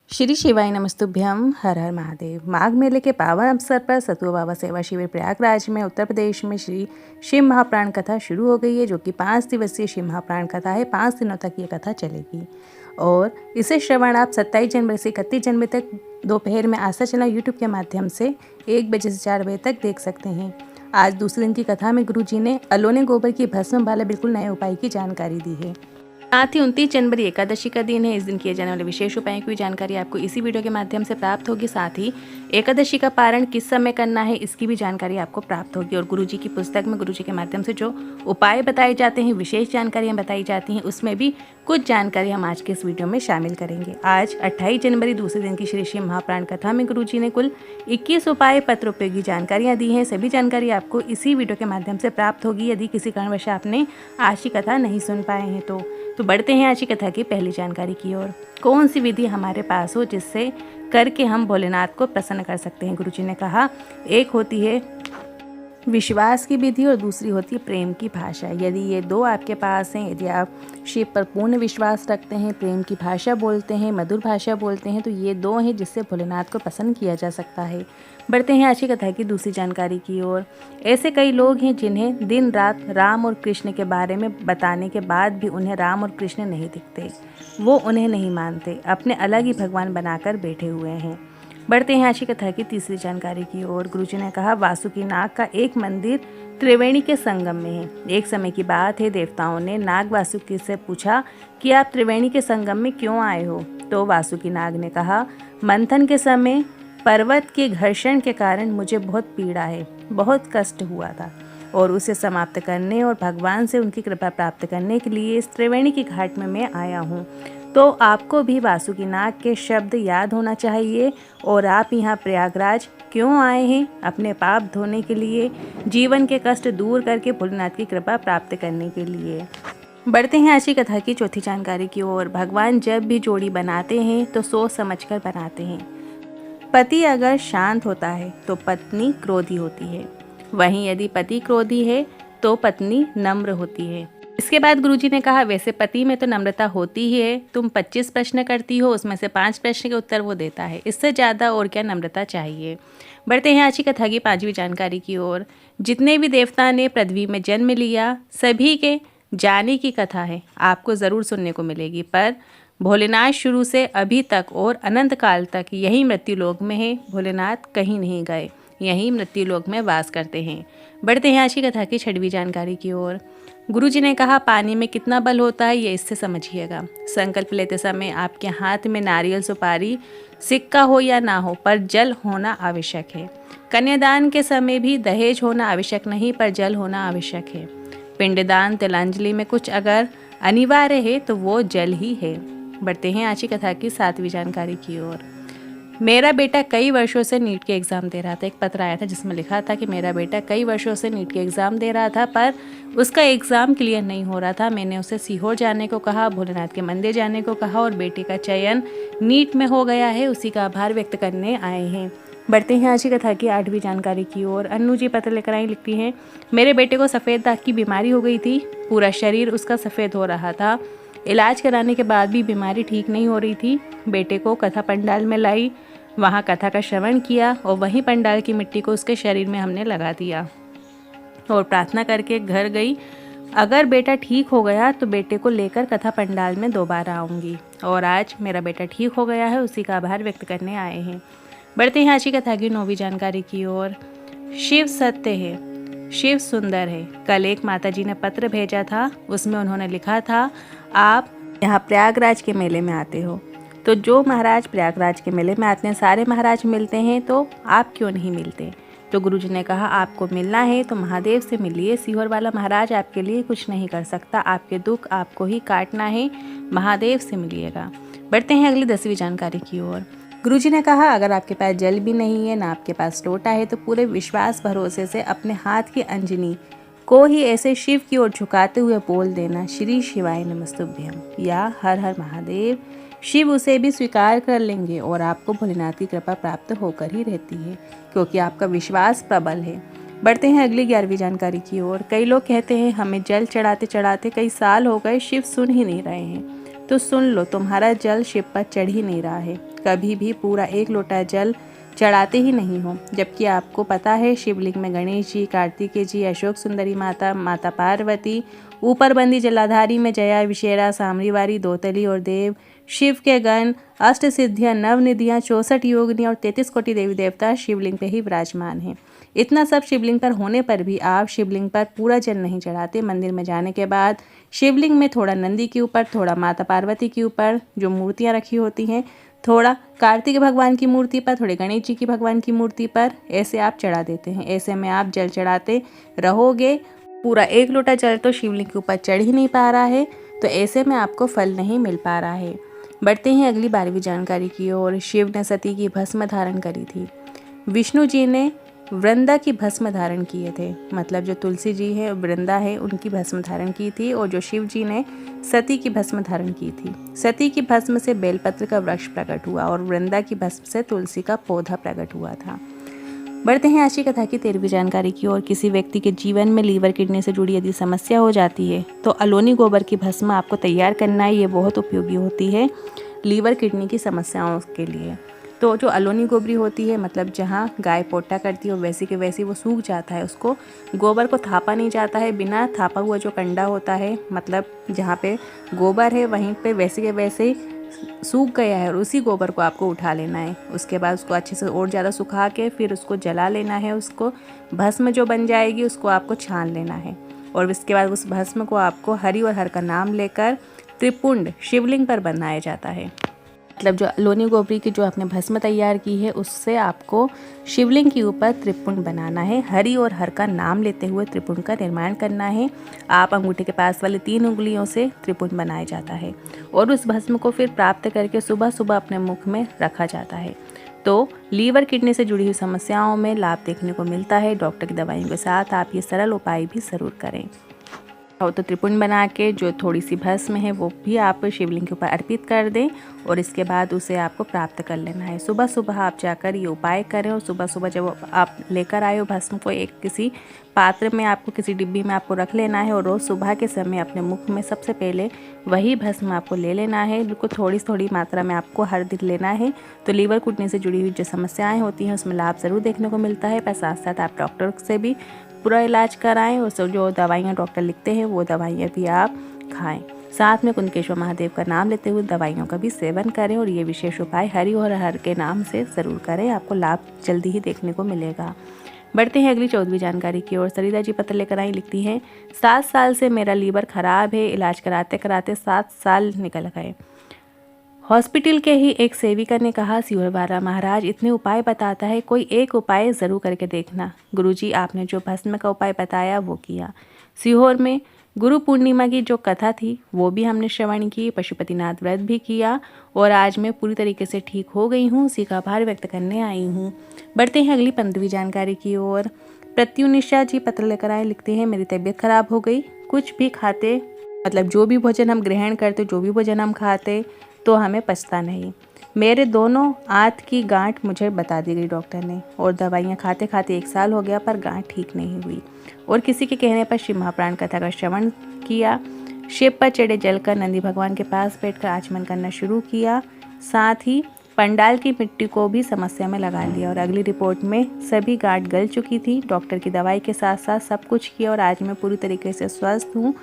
श्री शिवाय नमस्तुभ्यम। हर हर महादेव। माघ मेले के पावन अवसर पर सतुआ बाबा सेवा शिविर प्रयागराज में उत्तर प्रदेश में श्री शिव महाप्राण कथा शुरू हो गई है, जो कि 5 दिवसीय शिव महाप्राण कथा है। 5 दिनों तक ये कथा चलेगी और इसे श्रवण आप 27 जनवरी से 31 जनवरी तक दोपहर में आस्था चैनल यूट्यूब के माध्यम से 1 बजे से 4 बजे तक देख सकते हैं। आज दूसरे दिन की कथा में गुरु जी ने अलोने गोबर की भस्म वाले बिल्कुल नए उपाय की जानकारी दी है। साथ ही 29 जनवरी एकादशी का दिन है। इस दिन किए जाने वाले विशेष उपायों की जानकारी आपको इसी वीडियो के माध्यम से प्राप्त होगी। साथ ही एकादशी का पारण किस समय करना है, इसकी भी जानकारी आपको प्राप्त होगी। और गुरुजी की पुस्तक में गुरुजी के माध्यम से जो उपाय बताए जाते हैं, विशेष जानकारियाँ बताई जाती हैं, उसमें भी कुछ जानकारी हम आज के इस वीडियो में शामिल करेंगे। आज 28 जनवरी दूसरे दिन की श्री शिव महाप्राण कथा में गुरुजी ने कुल 21 उपाय पत्र उपयोगी जानकारियाँ दी हैं। सभी जानकारी आपको इसी वीडियो के माध्यम से प्राप्त होगी। यदि किसी कारणवश आपने आज की कथा नहीं सुन पाए हैं तो बढ़ते हैं आज की कथा की पहली जानकारी की ओर। कौन सी विधि हमारे पास हो जिससे करके हम भोलेनाथ को प्रसन्न कर सकते हैं। गुरुजी ने कहा, एक होती है विश्वास की विधि और दूसरी होती है प्रेम की भाषा। यदि ये दो आपके पास हैं, यदि आप शिव पर पूर्ण विश्वास रखते हैं, प्रेम की भाषा बोलते हैं, मधुर भाषा बोलते हैं, तो ये दो हैं जिससे भोलेनाथ को प्रसन्न किया जा सकता है। बढ़ते हैं आज की कथा की दूसरी जानकारी की ओर। ऐसे कई लोग हैं जिन्हें दिन रात राम और कृष्ण के बारे में बताने के बाद भी उन्हें राम और कृष्ण नहीं दिखते। वो उन्हें नहीं मानते, अपने अलग ही भगवान बनाकर बैठे हुए हैं। बढ़ते हैं आज की कथा की तीसरी जानकारी की ओर। गुरुजी ने कहा, वासुकीनाग का एक मंदिर त्रिवेणी के संगम में है। एक समय की बात है, देवताओं ने नाग वासुकी से पूछा कि आप त्रिवेणी के संगम में क्यों आए हो। तो वासुकीनाग ने कहा, मंथन के समय पर्वत के घर्षण के कारण मुझे बहुत पीड़ा है, बहुत कष्ट हुआ था और उसे समाप्त करने और भगवान से उनकी कृपा प्राप्त करने के लिए इस त्रिवेणी की घाट में मैं आया हूँ। तो आपको भी वासुकीनाग के शब्द याद होना चाहिए। और आप यहाँ प्रयागराज क्यों आए हैं? अपने पाप धोने के लिए, जीवन के कष्ट दूर करके भोलेनाथ की कृपा प्राप्त करने के लिए। बढ़ते हैं आज की कथा की चौथी जानकारी की ओर। भगवान जब भी जोड़ी बनाते हैं तो सोच समझकर बनाते हैं। पति अगर शांत होता है तो पत्नी क्रोधी होती है, वहीं यदि पति क्रोधी है तो पत्नी नम्र होती है। इसके बाद गुरुजी ने कहा, वैसे पति में तो नम्रता होती ही है। तुम 25 प्रश्न करती हो, उसमें से 5 प्रश्न के उत्तर वो देता है। इससे ज़्यादा और क्या नम्रता चाहिए। बढ़ते हैं आज की कथा की 5वीं जानकारी की ओर। जितने भी देवता ने पृथ्वी में जन्म लिया, सभी के जाने की कथा है, आपको ज़रूर सुनने को मिलेगी। पर भोलेनाथ शुरू से अभी तक और अनंत काल तक यही मृत्युलोक में है। भोलेनाथ कहीं नहीं गए, यही मृत्युलोक में वास करते हैं। बढ़ते हैं आज की कथा की 6वीं जानकारी की ओर। गुरुजी ने कहा, पानी में कितना बल होता है ये इससे समझिएगा। संकल्प लेते समय आपके हाथ में नारियल, सुपारी, सिक्का हो या ना हो, पर जल होना आवश्यक है। कन्यादान के समय भी दहेज होना आवश्यक नहीं, पर जल होना आवश्यक है। पिंडदान, तिलांजलि में कुछ अगर अनिवार्य है तो वो जल ही है। बढ़ते हैं आज की कथा की 7वीं जानकारी की ओर। मेरा बेटा कई वर्षों से नीट के एग्ज़ाम दे रहा था। एक पत्र आया था जिसमें लिखा था कि मेरा बेटा कई वर्षों से नीट के एग्ज़ाम दे रहा था, पर उसका एग्ज़ाम क्लियर नहीं हो रहा था। मैंने उसे सीहोर जाने को कहा, भोलेनाथ के मंदिर जाने को कहा और बेटे का चयन नीट में हो गया है, उसी का आभार व्यक्त करने आए हैं। बढ़ते हैं आज की कथा की 8वीं जानकारी की ओर। अन्नू जी पत्र लेकर आई, लिखती हैं, मेरे बेटे को सफ़ेद दाग की बीमारी हो गई थी। पूरा शरीर उसका सफ़ेद हो रहा था। इलाज कराने के बाद भी बीमारी ठीक नहीं हो रही थी। बेटे को कथा पंडाल में लाई, वहाँ कथा का श्रवण किया और वहीं पंडाल की मिट्टी को उसके शरीर में हमने लगा दिया और प्रार्थना करके घर गई। अगर बेटा ठीक हो गया तो बेटे को लेकर कथा पंडाल में दोबारा आऊँगी। और आज मेरा बेटा ठीक हो गया है, उसी का आभार व्यक्त करने आए हैं। बढ़ते हैं आज की कथा की 9वीं जानकारी की ओर। शिव सत्य है, शिव सुंदर है। कल एक माताजी ने पत्र भेजा था, उसमें उन्होंने लिखा था, आप यहाँ प्रयागराज के मेले में आते हो, तो जो महाराज प्रयागराज के मेले में आते हैं सारे महाराज मिलते हैं, तो आप क्यों नहीं मिलते। तो गुरुजी ने कहा, आपको मिलना है तो महादेव से मिलिए। सीहोर वाला महाराज आपके लिए कुछ नहीं कर सकता, आपके दुख आपको ही काटना है, महादेव से मिलिएगा। बढ़ते हैं अगली 10वीं जानकारी की ओर। गुरुजी ने कहा, अगर आपके पास जल भी नहीं है, ना आपके पास लोटा है, तो पूरे विश्वास भरोसे से अपने हाथ की अंजनी को ही ऐसे शिव की ओर झुकाते हुए बोल देना, श्री शिवाय नमस्तुभ्यम या हर हर महादेव। शिव उसे भी स्वीकार कर लेंगे और आपको भोलेनाथ की कृपा प्राप्त होकर ही रहती है, क्योंकि आपका विश्वास प्रबल है। बढ़ते हैं अगली 11वीं जानकारी की ओर। कई लोग कहते हैं, हमें जल चढ़ाते चढ़ाते कई साल हो गए, शिव सुन ही नहीं रहे हैं। तो सुन लो, तुम्हारा जल शिव पर चढ़ ही नहीं रहा है। कभी भी पूरा 1 लोटा जल चढ़ाते ही नहीं हो, जबकि आपको पता है शिवलिंग में गणेश जी, कार्तिकेय जी, अशोक सुंदरी माता, माता पार्वती, ऊपर बंदी जलाधारी में जया, विशेरा, सामरीवारी, दोतली और देव, शिव के गण, अष्ट सिद्धियाँ, नवनिधियाँ, 64 योगिनियाँ और 33 कोटि देवी देवता शिवलिंग पे ही विराजमान हैं। इतना सब शिवलिंग पर होने पर भी आप शिवलिंग पर पूरा जल नहीं चढ़ाते। मंदिर में जाने के बाद शिवलिंग में थोड़ा नंदी के ऊपर, थोड़ा माता पार्वती के ऊपर जो मूर्तियाँ रखी होती हैं, थोड़ा कार्तिक भगवान की मूर्ति पर, थोड़े गणेश जी की भगवान की मूर्ति पर, ऐसे आप चढ़ा देते हैं। ऐसे में आप जल चढ़ाते रहोगे। पूरा 1 लोटा जल तो शिवलिंग के ऊपर चढ़ ही नहीं पा रहा है, तो ऐसे में आपको फल नहीं मिल पा रहा है। बढ़ते हैं अगली 12वीं जानकारी की ओर। शिव ने सती की भस्म धारण करी थी। विष्णु जी ने वृंदा की भस्म धारण किए थे, मतलब जो तुलसी जी है, वृंदा है, उनकी भस्म धारण की थी, और जो शिव जी ने सती की भस्म धारण की थी। सती की भस्म से बेलपत्र का वृक्ष प्रकट हुआ और वृंदा की भस्म से तुलसी का पौधा प्रकट हुआ था। बढ़ते हैं आज की कथा की 13वीं जानकारी की ओर। किसी व्यक्ति के जीवन में लीवर किडनी से जुड़ी यदि समस्या हो जाती है तो अलोनी गोबर की भस्म आपको तैयार करना है। ये बहुत उपयोगी होती है लीवर किडनी की समस्याओं के लिए। तो जो अलोनी गोबरी होती है, मतलब जहाँ गाय पोटा करती है वैसी के वैसी वो सूख जाता है, उसको गोबर को थापा नहीं जाता है। बिना थापा हुआ जो कंडा होता है, मतलब जहाँ पे गोबर है वहीं पे वैसे के वैसे सूख गया है, और उसी गोबर को आपको उठा लेना है। उसके बाद उसको अच्छे से और ज़्यादा सुखा के फिर उसको जला लेना है। उसको भस्म जो बन जाएगी उसको आपको छान लेना है, और इसके बाद उस भस्म को आपको हरि और हर का नाम लेकर त्रिपुंड शिवलिंग पर बनाया जाता है। मतलब जो अलोनी गोबरी की जो आपने भस्म तैयार की है उससे आपको शिवलिंग के ऊपर त्रिपुंड बनाना है। हरि और हर का नाम लेते हुए त्रिपुंड का निर्माण करना है। आप अंगूठे के पास वाले 3 उंगलियों से त्रिपुंड बनाया जाता है, और उस भस्म को फिर प्राप्त करके सुबह सुबह अपने मुख में रखा जाता है। तो लीवर किडनी से जुड़ी हुई समस्याओं में लाभ देखने को मिलता है। डॉक्टर की दवाइयों के साथ आप ये सरल उपाय भी ज़रूर करें। और तो त्रिपुंड बना के जो थोड़ी सी भस्म है वो भी आप शिवलिंग के ऊपर अर्पित कर दें, और इसके बाद उसे आपको प्राप्त कर लेना है। सुबह सुबह आप जाकर ये उपाय करें, और सुबह सुबह जब आप लेकर आए हो भस्म को, एक किसी पात्र में आपको, किसी डिब्बी में आपको रख लेना है, और रोज़ सुबह के समय अपने मुख में सबसे पहले वही भस्म आपको ले लेना है। बिल्कुल थोड़ी थोड़ी मात्रा में आपको हर दिन लेना है। तो लीवर किडनी से जुड़ी हुई जो समस्याएँ होती हैं उसमें लाभ ज़रूर देखने को मिलता है। पर साथ साथ आप डॉक्टर से भी पूरा इलाज कराएं, और जो दवाइयाँ डॉक्टर लिखते हैं वो दवाइयाँ भी आप खाएं। साथ में कुंकेश्वर महादेव का नाम लेते हुए दवाइयों का भी सेवन करें, और ये विशेष उपाय हरि और हर के नाम से ज़रूर करें। आपको लाभ जल्दी ही देखने को मिलेगा। बढ़ते हैं अगली 14वीं जानकारी की ओर। सरिता जी पत्र लेकर आई, लिखती हैं 7 साल से मेरा लीवर खराब है। इलाज कराते कराते 7 साल निकल गए। हॉस्पिटल के ही एक सेविका ने कहा, सीहोर वाला महाराज इतने उपाय बताता है, कोई एक उपाय ज़रूर करके देखना। गुरुजी आपने जो भस्म का उपाय बताया वो किया। सीहोर में गुरु पूर्णिमा की जो कथा थी वो भी हमने श्रवण की, पशुपतिनाथ व्रत भी किया, और आज मैं पूरी तरीके से ठीक हो गई हूँ। उसी का आभार व्यक्त करने आई हूँ। बढ़ते हैं अगली 15वीं जानकारी की ओर। प्रत्युनिशा जी पत्र लेकर आए, लिखते हैं मेरी तबीयत खराब हो गई। कुछ भी खाते, मतलब जो भी भोजन हम ग्रहण करते, जो भी भोजन हम खाते तो हमें पचता नहीं। मेरे दोनों आंत की गांठ मुझे बता दी गई डॉक्टर ने, और दवाइयाँ खाते खाते 1 साल हो गया पर गांठ ठीक नहीं हुई। और किसी के कहने पर शिव महाप्राण कथा का श्रवण किया। शिव पर चढ़े जल कर नंदी भगवान के पास बैठकर आचमन करना शुरू किया। साथ ही पंडाल की मिट्टी को भी समस्या में लगा लिया, और अगली रिपोर्ट में सभी गांठ गल चुकी थी। डॉक्टर की दवाई के साथ साथ सब कुछ किया, और आज मैं पूरी तरीके से स्वस्थ हूँ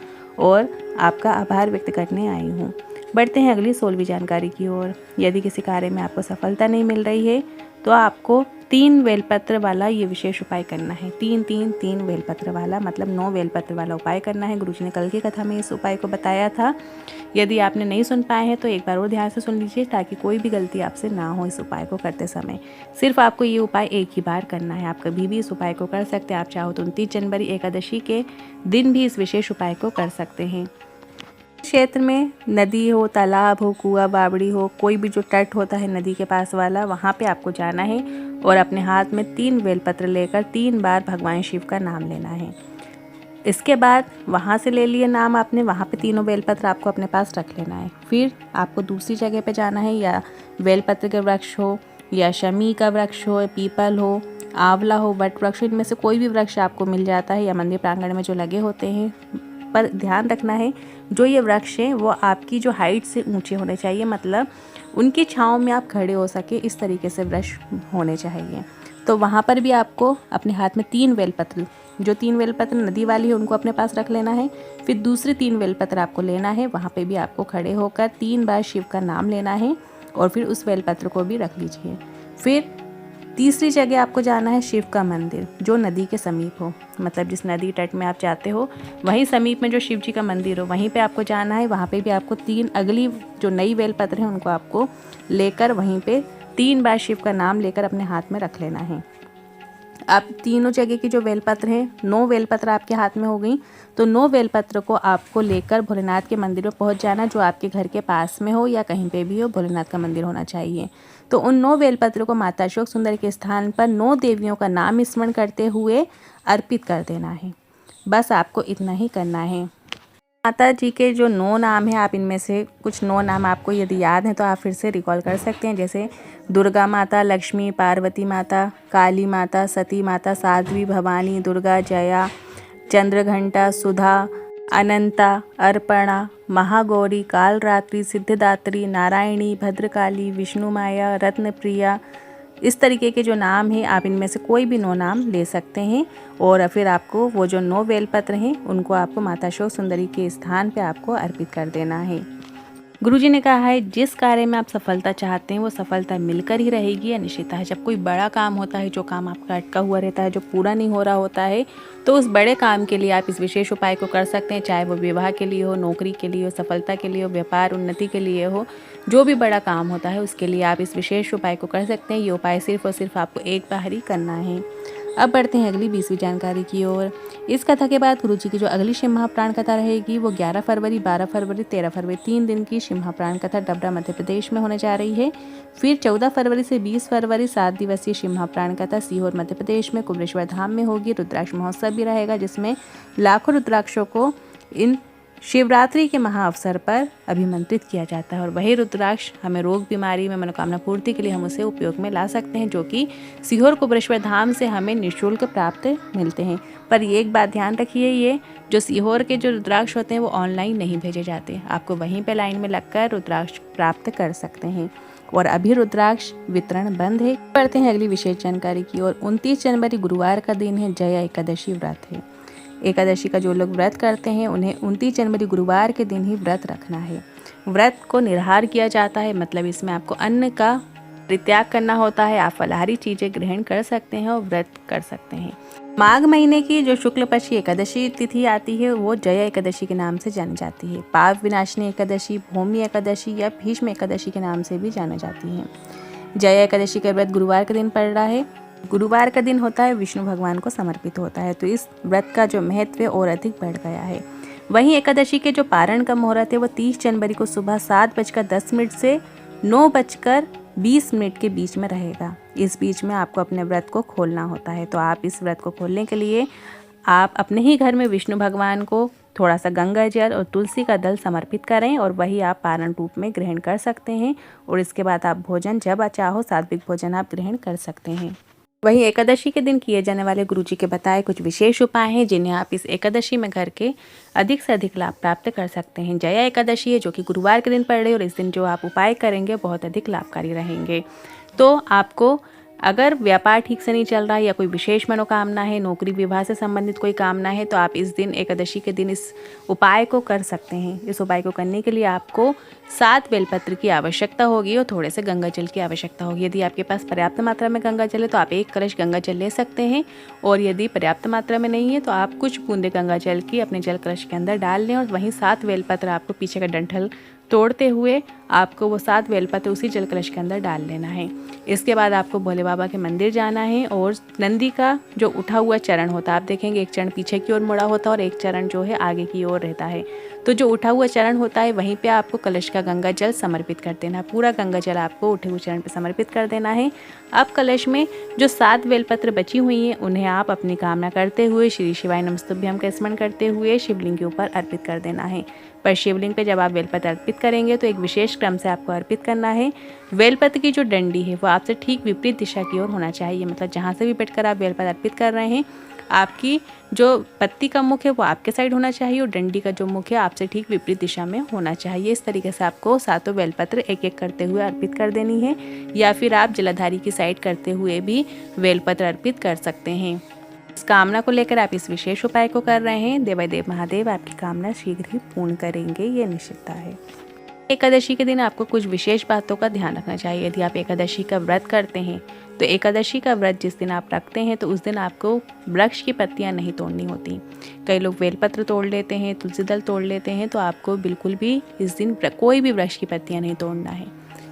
और आपका आभार व्यक्त करने आई हूँ। बढ़ते हैं अगली 16वीं जानकारी की ओर। यदि किसी कार्य में आपको सफलता नहीं मिल रही है तो आपको 3 बेलपत्र वाला ये विशेष उपाय करना है। 3 बेलपत्र वाला, मतलब 9 बेलपत्र वाला उपाय करना है। गुरुजी ने कल की कथा में इस उपाय को बताया था। यदि आपने नहीं सुन पाए हैं तो एक बार और ध्यान से सुन लीजिए, ताकि कोई भी गलती आपसे ना हो इस उपाय को करते समय। सिर्फ आपको ये उपाय एक ही बार करना है। आप कभी भी इस उपाय को कर सकते हैं। आप चाहो तो 29 जनवरी एकादशी के दिन भी इस विशेष उपाय को कर सकते हैं। क्षेत्र में नदी हो, तालाब हो, कुआं, बावड़ी हो, कोई भी जो तट होता है नदी के पास वाला, वहाँ पे आपको जाना है, और अपने हाथ में 3 बेलपत्र लेकर 3 बार भगवान शिव का नाम लेना है। इसके बाद वहाँ से ले लिए नाम आपने, वहाँ पे 3 बेलपत्र आपको अपने पास रख लेना है। फिर आपको दूसरी जगह पे जाना है, या बेलपत्र के वृक्ष हो, या शमी का वृक्ष हो, पीपल हो, आंवला हो, वट वृक्ष, इनमें से कोई भी वृक्ष आपको मिल जाता है, या मंदिर प्रांगण में जो लगे होते हैं पर ध्यान रखना है जो ये वृक्ष हैं वो आपकी जो हाइट से ऊंचे होने चाहिए, मतलब उनकी छाँव में आप खड़े हो सके इस तरीके से वृक्ष होने चाहिए। तो वहाँ पर भी आपको अपने हाथ में 3 बेलपत्र, जो 3 बेलपत्र नदी वाली है उनको अपने पास रख लेना है। फिर दूसरे 3 बेलपत्र आपको लेना है, वहाँ पे भी आपको खड़े होकर 3 बार शिव का नाम लेना है और फिर उस बेलपत्र को भी रख लीजिए। फिर तीसरी जगह आपको जाना है शिव का मंदिर जो नदी के समीप हो, मतलब जिस नदी तट में आप जाते हो वहीं समीप में जो शिव जी का मंदिर हो वहीं पे आपको जाना है। वहाँ पे भी आपको 3 अगली जो नई बेलपत्र हैं उनको आपको लेकर वहीं पे 3 बार शिव का नाम लेकर अपने हाथ में रख लेना है। अब तीनों जगह की जो बेलपत्र हैं 9 बेलपत्र आपके हाथ में हो गई, तो 9 बेलपत्र को आपको लेकर भोलेनाथ के मंदिर में पहुंच जाना, जो आपके घर के पास में हो या कहीं पे भी हो, भोलेनाथ का मंदिर होना चाहिए। तो उन 9 बेलपत्र को माता अशोक सुंदर के स्थान पर 9 देवियों का नाम स्मरण करते हुए अर्पित कर देना है। बस आपको इतना ही करना है। माता जी के जो 9 नाम हैं, आप इनमें से कुछ 9 नाम आपको यदि याद हैं तो आप फिर से रिकॉल कर सकते हैं, जैसे दुर्गा माता, लक्ष्मी, पार्वती माता, काली माता, सती माता, साध्वी, भवानी, दुर्गा, जया, चंद्रघंटा, सुधा, अनंता, अर्पणा, महागौरी, कालरात्रि, सिद्धिदात्री, नारायणी, भद्रकाली, विष्णु माया, रत्नप्रिया। इस तरीके के जो नाम हैं आप इनमें से कोई भी 9 नाम ले सकते हैं और फिर आपको वो जो 9 बेलपत्र हैं उनको आपको माता अशोक सुंदरी के स्थान पे आपको अर्पित कर देना है। गुरुजी ने कहा है जिस कार्य में आप सफलता चाहते हैं वो सफलता मिलकर ही रहेगी या निश्चित है। जब कोई बड़ा काम होता है, जो काम आपका अटका हुआ रहता है, जो पूरा नहीं हो रहा होता है, तो उस बड़े काम के लिए आप इस विशेष उपाय को कर सकते हैं, चाहे वो विवाह के लिए हो, नौकरी के लिए हो, सफलता के लिए हो, व्यापार उन्नति के लिए हो, जो भी बड़ा काम होता है उसके लिए आप इस विशेष उपाय को कर सकते हैं। ये उपाय सिर्फ और सिर्फ आपको एक बार ही करना है। अब बढ़ते हैं अगली 20वीं जानकारी की ओर। इस कथा के बाद गुरुजी की जो अगली शिव महाप्राण कथा रहेगी वो 11 फरवरी, 12 फरवरी, 13 फरवरी 3 दिन की शिव महाप्राण कथा डबरा मध्य प्रदेश में होने जा रही है। फिर 14 फरवरी से 20 फरवरी 7 दिवसीय शिव महाप्राण कथा सीहोर मध्य प्रदेश में कुबरेश्वर धाम में होगी। रुद्राक्ष महोत्सव भी रहेगा जिसमें लाखों रुद्राक्षों को इन शिवरात्रि के महाअवसर पर अभिमंत्रित किया जाता है और वही रुद्राक्ष हमें रोग बीमारी में मनोकामना पूर्ति के लिए हम उसे उपयोग में ला सकते हैं, जो कि सीहोर कुबरेश्वर धाम से हमें निःशुल्क प्राप्त मिलते हैं। पर ये एक बात ध्यान रखिए, ये जो सीहोर के जो रुद्राक्ष होते हैं वो ऑनलाइन नहीं भेजे जाते, आपको वहीं पर लाइन में लगकर रुद्राक्ष प्राप्त कर सकते हैं और अभी रुद्राक्ष वितरण बंद है। बढ़ते हैं अगली विशेष जानकारी की ओर। 29 जनवरी गुरुवार का दिन है, जया एकादशी व्रत है। एकादशी का जो लोग व्रत करते हैं उन्हें 29 जनवरी गुरुवार के दिन ही व्रत रखना है। व्रत को निराहार किया जाता है, मतलब इसमें आपको अन्न का परित्याग करना होता है। आप फलाहारी चीज़ें ग्रहण कर सकते हैं और व्रत कर सकते हैं। माघ महीने की जो शुक्ल पक्ष की एकादशी तिथि आती है वो जया एकादशी के नाम से जानी जाती है। पाप विनाशिनी एकादशी, भूमि एकादशी या भीष्म एकादशी के नाम से भी जानी जाती है। जया एकादशी का व्रत गुरुवार के दिन पड़ रहा है। गुरुवार का दिन होता है विष्णु भगवान को समर्पित होता है, तो इस व्रत का जो महत्व और अधिक बढ़ गया है। वहीं एकादशी के जो पारण का मुहूर्त है वो 30 जनवरी को सुबह 7:10 से 9:20 के बीच में रहेगा। इस बीच में आपको अपने व्रत को खोलना होता है। तो आप इस व्रत को खोलने के लिए आप अपने ही घर में विष्णु भगवान को थोड़ा सा गंगा जल और तुलसी का दल समर्पित करें और वही आप पारण रूप में ग्रहण कर सकते हैं और इसके बाद आप भोजन जब चाहो सात्विक भोजन आप ग्रहण कर सकते हैं। वहीं एकादशी के दिन किए जाने वाले गुरुजी के बताए कुछ विशेष उपाय हैं जिन्हें आप इस एकादशी में करके अधिक से अधिक लाभ प्राप्त कर सकते हैं। जया एकादशी है जो कि गुरुवार के दिन पड़ रही है और इस दिन जो आप उपाय करेंगे बहुत अधिक लाभकारी रहेंगे। तो आपको अगर व्यापार ठीक से नहीं चल रहा है या कोई विशेष मनोकामना है, नौकरी विवाह से संबंधित कोई कामना है, तो आप इस दिन एकादशी के दिन इस उपाय को कर सकते हैं। इस उपाय को करने के लिए आपको 7 बेलपत्र की आवश्यकता होगी और थोड़े से गंगा जल की आवश्यकता होगी। यदि आपके पास पर्याप्त मात्रा में गंगा जल है तो आप 1 कलश गंगा जल ले सकते हैं और यदि पर्याप्त मात्रा में नहीं है तो आप कुछ बूंदे गंगा जल की अपने जल कलश के अंदर डाल लें और वहीं 7 बेलपत्र आपको पीछे का डंठल तोड़ते हुए आपको वो 7 बेलपत्र उसी जल कलश के अंदर डाल लेना है। इसके बाद आपको भोले बाबा के मंदिर जाना है और नंदी का जो उठा हुआ चरण होता है, आप देखेंगे एक चरण पीछे की ओर मुड़ा होता है और एक चरण जो है आगे की ओर रहता है। तो जो उठा हुआ चरण होता है वहीं पे आपको कलश का गंगा जल समर्पित कर देना है। पूरा गंगा जल आपको उठे हुए चरण पे समर्पित कर देना है। अब कलश में जो 7 बेलपत्र बची हुई हैं उन्हें आप अपनी कामना करते हुए श्री शिवाय नमस्तुभ्यं का स्मरण करते हुए शिवलिंग के ऊपर अर्पित कर देना है। पर शिवलिंग पे जब आप बेलपत्र अर्पित करेंगे तो एक विशेष क्रम से आपको अर्पित करना है। बेलपत्र की जो डंडी है वो आपसे ठीक विपरीत दिशा की ओर होना चाहिए, मतलब जहाँ से भी बैठकर आप बेलपत्र अर्पित कर रहे हैं आपकी जो पत्ती का मुख है वो आपके साइड होना चाहिए और डंडी का जो मुख है आपसे ठीक विपरीत दिशा में होना चाहिए। इस तरीके से आपको सातों बेलपत्र एक एक करते हुए अर्पित कर देनी है, या फिर आप जलाधारी की साइड करते हुए भी बेलपत्र अर्पित कर सकते हैं। इस कामना को लेकर आप इस विशेष उपाय को कर रहे हैं, देवादेव महादेव आपकी कामना शीघ्र ही पूर्ण करेंगे, ये निश्चितता है। एकादशी के दिन आपको कुछ विशेष बातों का ध्यान रखना चाहिए। यदि आप एकादशी का व्रत करते हैं तो एकादशी का व्रत जिस दिन आप रखते हैं तो उस दिन आपको वृक्ष की पत्तियां नहीं तोड़नी होती। कई लोग बेलपत्र तोड़ लेते हैं, तुलसी दल तोड़ लेते हैं, तो आपको बिल्कुल भी इस दिन कोई भी वृक्ष की पत्तियां नहीं तोड़ना है,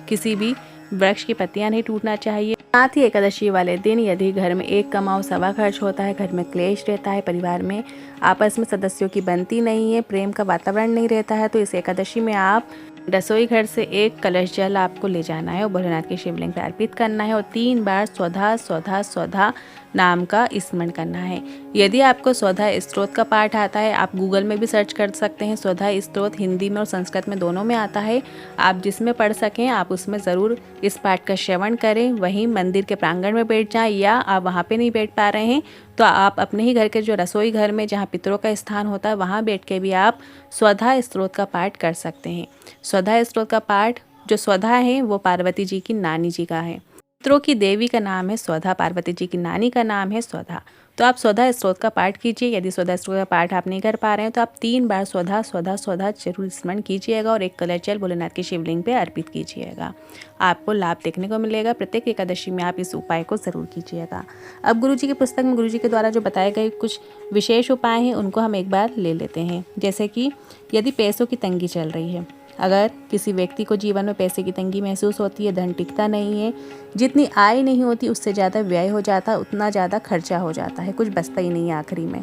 किसी भी वृक्ष की पत्तियां नहीं टूटना चाहिए। साथ ही एकादशी वाले दिन यदि घर में एक कमाओ सवा खर्च होता है, घर में क्लेश रहता है, परिवार में आपस में सदस्यों की बनती नहीं है, प्रेम का वातावरण नहीं रहता है, तो इस एकादशी में आप रसोई घर से एक कलश जल आपको ले जाना है और भोलेनाथ के शिवलिंग पर अर्पित करना है और 3 बार स्वधा स्वधा स्वधा नाम का स्मरण करना है। यदि आपको स्वधा स्तोत्र का पाठ आता है, आप गूगल में भी सर्च कर सकते हैं। स्वधा स्तोत्र हिंदी में और संस्कृत में दोनों में आता है, आप जिसमें पढ़ सकें आप उसमें ज़रूर इस पाठ का श्रवण करें। वहीं मंदिर के प्रांगण में बैठ जाएं, या आप वहाँ पे नहीं बैठ पा रहे हैं तो आप अपने ही घर के जो रसोई घर में जहाँ पितरों का स्थान होता है वहाँ बैठ के भी आप स्वधा स्तोत्र का पाठ कर सकते हैं। स्वधा स्तोत्र का पाठ, जो स्वधा है वो पार्वती जी की नानी जी का है। पितरों की देवी का नाम है स्वधा, पार्वती जी की नानी का नाम है स्वधा। तो आप स्वधा स्तोत्र का पाठ कीजिए। यदि स्वधा स्तोत्र का पाठ आप नहीं कर पा रहे हैं तो आप 3 बार स्वधा स्वधा स्वधा जरूर स्मरण कीजिएगा और एक कलश जल भोलेनाथ के शिवलिंग पे अर्पित कीजिएगा। आपको लाभ देखने को मिलेगा। प्रत्येक एकादशी में आप इस उपाय को जरूर कीजिएगा। अब गुरुजी की पुस्तक में गुरुजी के द्वारा जो बताए गए कुछ विशेष उपाय हैं उनको हम एक बार ले लेते हैं। जैसे कि यदि पैसों की तंगी चल रही है, अगर किसी व्यक्ति को जीवन में पैसे की तंगी महसूस होती है, धन टिकता नहीं है, जितनी आय नहीं होती उससे ज़्यादा व्यय हो जाता है, उतना ज़्यादा खर्चा हो जाता है, कुछ बचता ही नहीं है। आखिरी में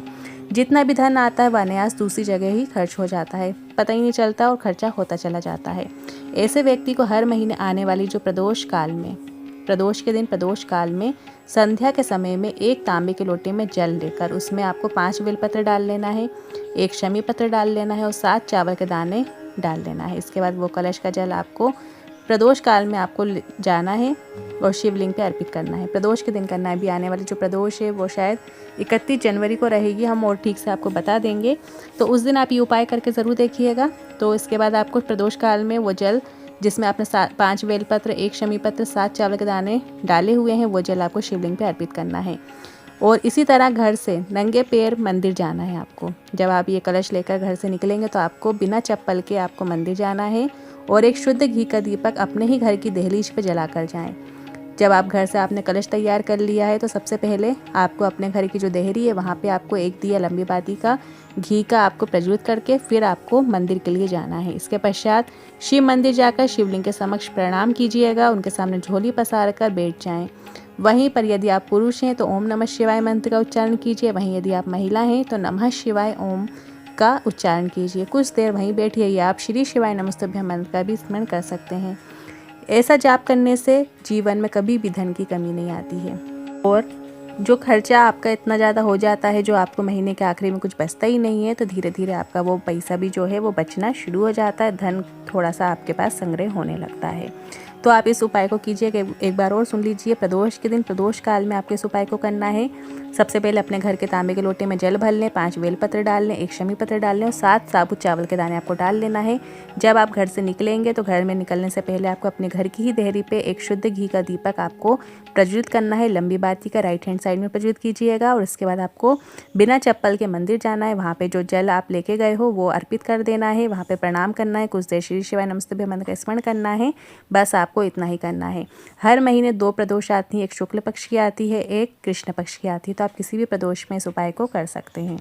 जितना भी धन आता है वह अनायास दूसरी जगह ही खर्च हो जाता है, पता ही नहीं चलता और खर्चा होता चला जाता है। ऐसे व्यक्ति को हर महीने आने वाली जो प्रदोष काल में, प्रदोष के दिन प्रदोष काल में संध्या के समय में एक तांबे के लोटे में जल लेकर उसमें आपको 5 बेलपत्र डाल लेना है, 1 शमी पत्र डाल लेना है और 7 चावल के दाने डाल देना है। इसके बाद वो कलश का जल आपको प्रदोष काल में आपको जाना है और शिवलिंग पे अर्पित करना है। प्रदोष के दिन करना है। अभी आने वाली जो प्रदोष है वो शायद 31 जनवरी को रहेगी, हम और ठीक से आपको बता देंगे, तो उस दिन आप ये उपाय करके ज़रूर देखिएगा। तो इसके बाद आपको प्रदोष काल में वो जल जिसमें आपने 5 बेलपत्र, 1 शमी पत्र, 7 चावल के दाने डाले हुए हैं, वो जल आपको शिवलिंग पे अर्पित करना है। और इसी तरह घर से नंगे पैर मंदिर जाना है आपको। जब आप ये कलश लेकर घर से निकलेंगे तो आपको बिना चप्पल के आपको मंदिर जाना है और एक शुद्ध घी का दीपक अपने ही घर की दहलीज पे जला कर जाएं। जब आप घर से आपने कलश तैयार कर लिया है तो सबसे पहले आपको अपने घर की जो देहरी है वहाँ पे आपको एक दिया लंबी बाती का घी का आपको प्रज्वलित करके फिर आपको मंदिर के लिए जाना है। इसके पश्चात शिव मंदिर जाकर शिवलिंग के समक्ष प्रणाम कीजिएगा, उनके सामने झोली पसार कर बैठ जाएं। वहीं पर यदि आप पुरुष हैं तो ओम नमः शिवाय मंत्र का उच्चारण कीजिए, वहीं यदि आप महिला हैं तो नमः शिवाय ओम का उच्चारण कीजिए। कुछ देर वहीं बैठिए या आप श्री शिवाय नमस्तुभ्यं मंत्र का भी स्मरण कर सकते हैं। ऐसा जाप करने से जीवन में कभी भी धन की कमी नहीं आती है और जो खर्चा आपका इतना ज़्यादा हो जाता है, जो आपको महीने के आखिरी में कुछ बचता ही नहीं है, तो धीरे धीरे आपका वो पैसा भी जो है वो बचना शुरू हो जाता है, धन थोड़ा सा आपके पास संग्रह होने लगता है। तो आप इस उपाय को कीजिए। एक बार और सुन लीजिए। प्रदोष के दिन प्रदोष काल में आपको इस उपाय को करना है। सबसे पहले अपने घर के तांबे के लोटे में जल भर लें, 5 बेलपत्र डाल लें, 1 शमी पत्र डाल लें और 7 साबुत चावल के दाने आपको डाल लेना है। जब आप घर से निकलेंगे तो घर में निकलने से पहले आपको अपने घर की ही देहरी पे एक शुद्ध घी का दीपक आपको प्रज्वलित करना है। लंबी बाती का राइट हैंड साइड में प्रज्वलित कीजिएगा और इसके बाद आपको बिना चप्पल के मंदिर जाना है। वहाँ पे जो जल आप लेके गए हो वो अर्पित कर देना है, वहाँ पे प्रणाम करना है, कुछ देर श्री शिवाय नमस्तुभ्यं मंत्र का स्मरण करना है। बस आपको इतना ही करना है। हर महीने 2 प्रदोष आती हैं, एक शुक्ल पक्ष की आती है, एक कृष्ण पक्ष की आती है, तो आप किसी भी प्रदोष में इस उपाय को कर सकते हैं।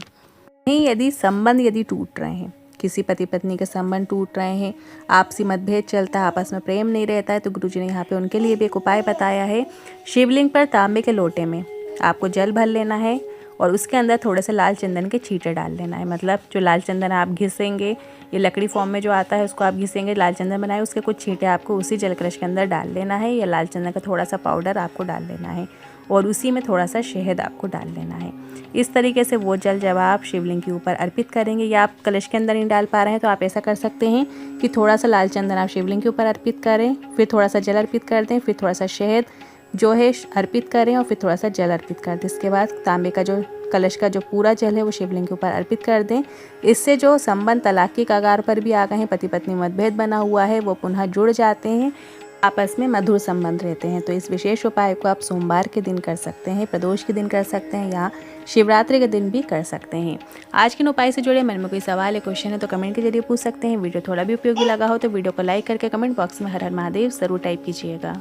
नहीं, यदि संबंध यदि टूट रहे हैं, किसी पति पत्नी के संबंध टूट रहे हैं, आपसी मतभेद चलता है, आपस में प्रेम नहीं रहता है, तो गुरुजी ने यहाँ पे उनके लिए भी एक उपाय बताया है। शिवलिंग पर तांबे के लोटे में आपको जल भर लेना है और उसके अंदर थोड़े से लाल चंदन के छींटे डाल लेना है। मतलब जो लाल चंदन आप घिसेंगे, ये लकड़ी फॉर्म में जो आता है उसको आप घिसेंगे, लाल चंदन बनाए, उसके कुछ छींटे आपको उसी जल कलश के अंदर डाल लेना है, या लाल चंदन का थोड़ा सा पाउडर आपको डाल लेना है और उसी में थोड़ा सा शहद आपको डाल लेना है। इस तरीके से वो जल जब आप शिवलिंग के ऊपर अर्पित करेंगे, या आप कलश के अंदर नहीं डाल पा रहे हैं तो आप ऐसा कर सकते हैं कि थोड़ा सा लाल चंदन आप शिवलिंग के ऊपर अर्पित करें, फिर थोड़ा सा जल अर्पित कर दें, फिर थोड़ा सा शहद, जो है अर्पित करें और फिर थोड़ा सा जल अर्पित कर दें। इसके बाद तांबे का जो कलश का जो पूरा जल है वो शिवलिंग के ऊपर अर्पित कर दें। इससे जो संबंध तलाक की कगार पर भी आ गए हैं, पति पत्नी मतभेद बना हुआ है, वो पुनः जुड़ जाते हैं, आपस में मधुर संबंध रहते हैं। तो इस विशेष उपाय को आप सोमवार के दिन कर सकते हैं, प्रदोष के दिन कर सकते हैं या शिवरात्रि के दिन भी कर सकते हैं। आज के उपाय से जुड़े मन में कोई सवाल है, क्वेश्चन है तो कमेंट के जरिए पूछ सकते हैं। वीडियो थोड़ा भी उपयोगी लगा हो तो वीडियो को लाइक करके कमेंट बॉक्स में हर हर महादेव जरूर टाइप कीजिएगा।